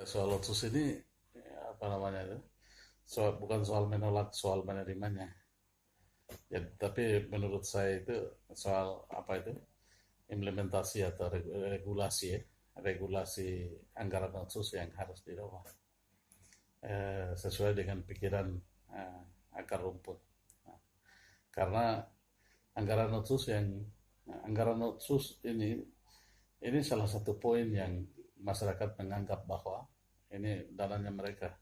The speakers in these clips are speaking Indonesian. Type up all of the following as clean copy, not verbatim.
Soal otsus ini apa namanya itu? Bukan soal menolak, soal menerimanya. Ya, tapi menurut saya itu soal apa itu? Implementasi atau regulasi ya. Regulasi anggaran otsus yang harus dirubah sesuai dengan pikiran akar rumput. Nah, karena anggaran otsus ini salah satu poin yang masyarakat menganggap bahwa ini dananya mereka.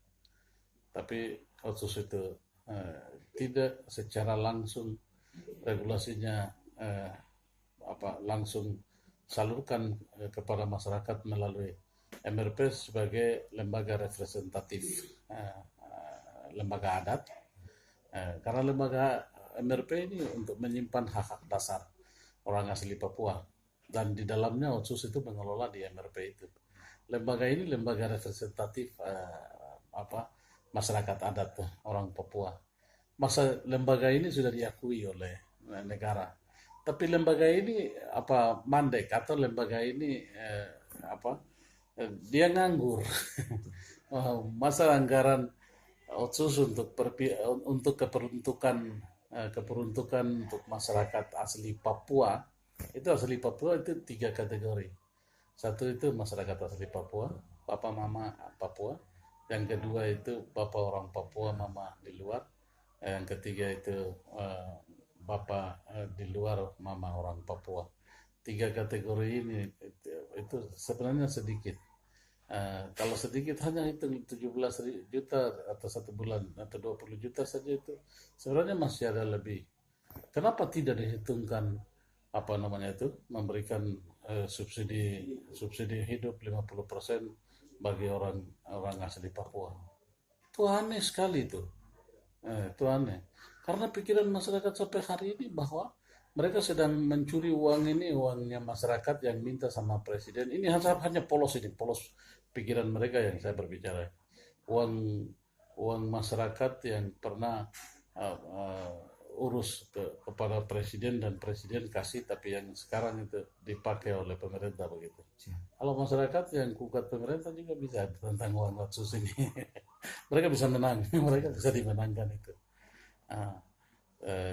Tapi otsus itu tidak secara langsung regulasinya langsung salurkan kepada masyarakat melalui MRP sebagai lembaga representatif lembaga adat. Karena lembaga MRP ini untuk menyimpan hak-hak dasar orang asli Papua dan di dalamnya otsus itu mengelola di MRP itu. Lembaga ini lembaga representatif masyarakat adat orang Papua. Lembaga ini sudah diakui oleh negara. Tapi lembaga ini mandek atau lembaga ini dia nganggur. Masa anggaran otsus untuk keperuntukan untuk masyarakat asli Papua itu tiga kategori. Satu itu masyarakat asli Papua, Papa Mama Papua. Yang kedua itu Bapak orang Papua, Mama di luar. Yang ketiga itu Bapak di luar, Mama orang Papua. Tiga kategori ini itu sebenarnya sedikit. Kalau sedikit hanya itu 17 juta atau 1 bulan atau 20 juta saja itu sebenarnya masih ada lebih. Kenapa tidak dihitungkan memberikan subsidi hidup 50% bagi orang asli Papua? Itu aneh sekali itu. Itu aneh. Karena pikiran masyarakat sampai hari ini bahwa mereka sedang mencuri uangnya masyarakat yang minta sama presiden. Ini hanya polos pikiran mereka yang saya berbicara. Uang masyarakat yang pernah urus kepada presiden dan presiden kasih, tapi yang sekarang itu dipakai oleh pemerintah begitu. Kalau masyarakat yang gugat pemerintah juga bisa tentang uang otsus ini. Mereka bisa menang, mereka bisa dimenangkan itu.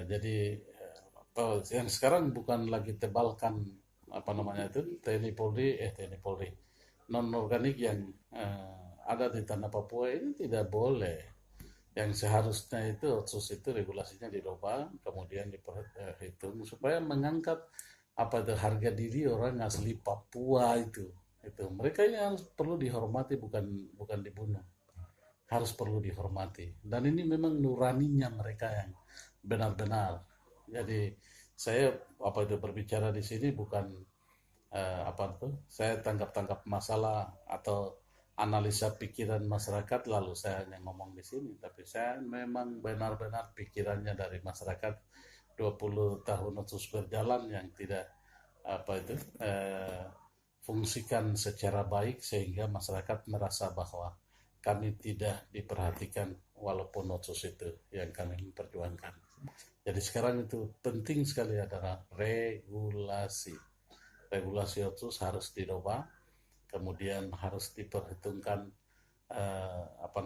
Jadi yang sekarang bukan lagi tebalkan TNI Polri non organik yang ada di tanah Papua ini tidak boleh. Yang seharusnya itu otsus itu regulasinya dirubah, kemudian diperhitung supaya mengangkat harga diri orang asli Papua itu. Mereka yang perlu dihormati, bukan dibunuh. Harus perlu dihormati. Dan ini memang nuraninya mereka yang benar-benar. Jadi saya berbicara di sini bukan saya tangkap masalah atau analisa pikiran masyarakat lalu saya hanya ngomong di sini, tapi saya memang benar-benar pikirannya dari masyarakat 20 tahun otsus berjalan yang tidak fungsikan secara baik sehingga masyarakat merasa bahwa kami tidak diperhatikan walaupun otsus itu yang kami perjuangkan. Jadi sekarang itu penting sekali adalah regulasi otsus harus dirubah, kemudian harus diperhitungkan 50%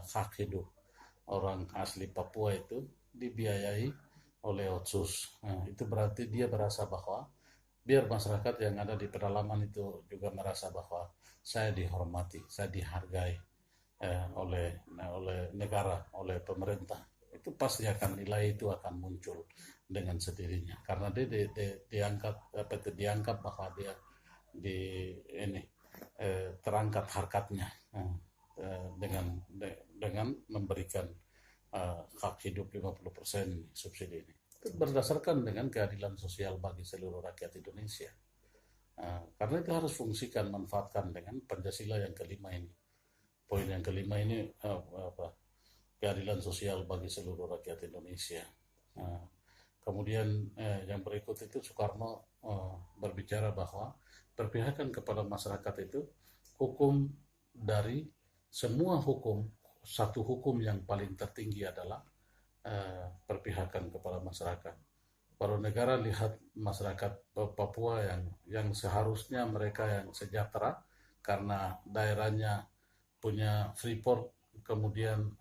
hak hidup orang asli Papua itu dibiayai oleh otsus. Itu berarti dia merasa bahwa biar masyarakat yang ada di pedalaman itu juga merasa bahwa saya dihormati, saya dihargai oleh negara, oleh pemerintah. Itu pasti nilai itu akan muncul dengan sendirinya karena dia dianggap bahwa dia terangkat harkatnya dengan memberikan hak hidup 50% subsidi ini. Itu berdasarkan dengan keadilan sosial bagi seluruh rakyat Indonesia. Karena itu harus fungsikan, manfaatkan dengan Pancasila yang kelima ini. Poin yang kelima ini keadilan sosial bagi seluruh rakyat Indonesia. Kemudian yang berikut itu Soekarno berbicara bahwa berpihakan kepada masyarakat itu hukum dari semua hukum, satu hukum yang paling tertinggi adalah berpihakan kepada masyarakat. Baru negara lihat masyarakat Papua yang seharusnya mereka yang sejahtera karena daerahnya punya freeport, kemudian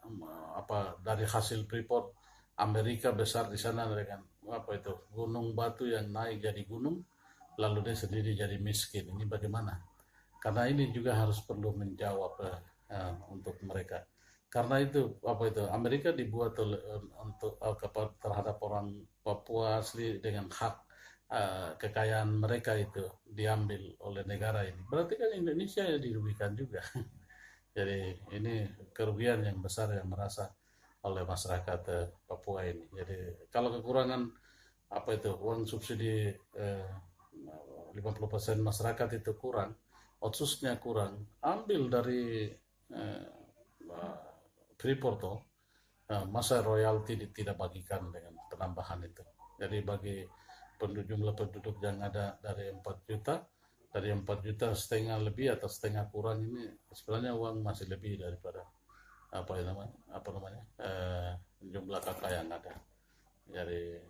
dari hasil freeport Amerika besar di sana dengan gunung batu yang naik jadi gunung, lalu dia sendiri jadi miskin. Ini bagaimana? Karena ini juga harus perlu menjawab untuk mereka. Karena itu Amerika dibuat untuk terhadap orang Papua asli dengan hak kekayaan mereka itu diambil oleh negara ini. Berarti kan Indonesia dirugikan juga. Jadi ini kerugian yang besar yang merasa oleh masyarakat Papua ini. Jadi kalau kekurangan uang subsidi 50% masyarakat itu kurang, otsusnya kurang, ambil dari eh, Freeport toh, masa royalti tidak bagikan dengan penambahan itu. Jadi bagi jumlah penduduk yang ada dari 4 juta, dari 4 juta setengah lebih atau setengah kurang ini sebenarnya uang masih lebih daripada jumlah kakak yang ada. Jadi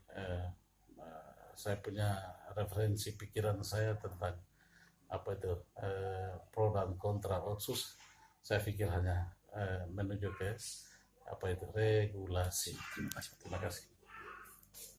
saya punya referensi pikiran saya tentang pro dan kontra otsus. Saya pikir hanya menuju ke regulasi. Terima kasih.